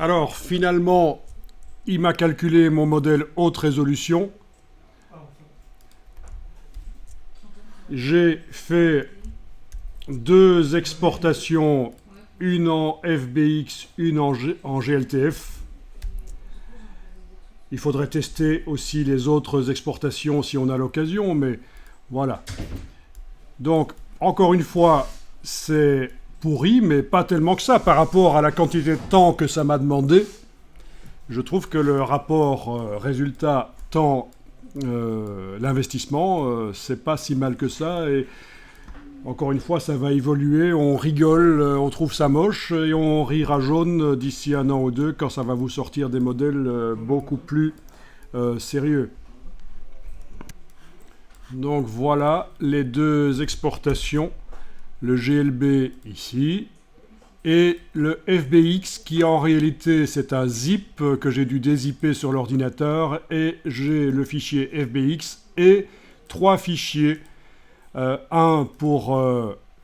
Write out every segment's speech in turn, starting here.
Alors, finalement, il m'a calculé mon modèle haute résolution. J'ai fait deux exportations, une en FBX, une en GLTF. Il faudrait tester aussi les autres exportations si on a l'occasion, mais voilà. Donc, encore une fois, c'est pourri, mais pas tellement que ça. Par rapport à la quantité de temps que ça m'a demandé, je trouve que le rapport résultat temps l'investissement, c'est pas si mal que ça. Et encore une fois, ça va évoluer. On rigole, on trouve ça moche, et on rira jaune d'ici un an ou deux quand ça va vous sortir des modèles beaucoup plus sérieux. Donc voilà les deux exportations, le GLB ici et le FBX qui en réalité c'est un zip que j'ai dû dézipper sur l'ordinateur, et j'ai le fichier FBX et trois fichiers, un pour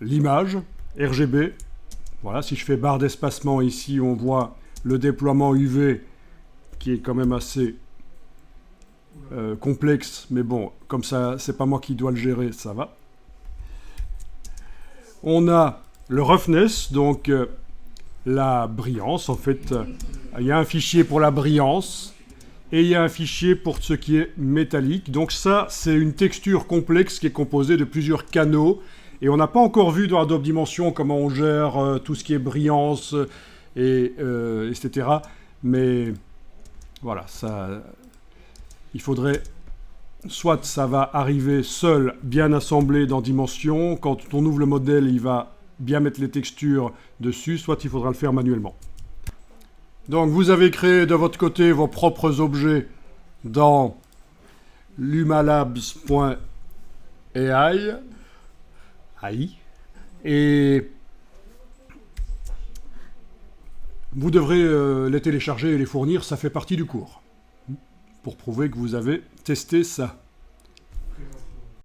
l'image RGB. Voilà, si je fais barre d'espacement ici, on voit le déploiement UV qui est quand même assez complexe, mais bon, comme ça, c'est pas moi qui dois le gérer, ça va. On a le roughness, donc la brillance. En fait, il y a un fichier pour la brillance et il y a un fichier pour ce qui est métallique. Donc ça, c'est une texture complexe qui est composée de plusieurs canaux. Et on n'a pas encore vu dans Adobe Dimension comment on gère tout ce qui est brillance, etc. Mais voilà, ça... Il faudrait, soit ça va arriver seul, bien assemblé dans Dimension, quand on ouvre le modèle, il va bien mettre les textures dessus, soit il faudra le faire manuellement. Donc vous avez créé de votre côté vos propres objets dans lumalabs.ai, et vous devrez les télécharger et les fournir, ça fait partie du cours, pour prouver que vous avez testé ça.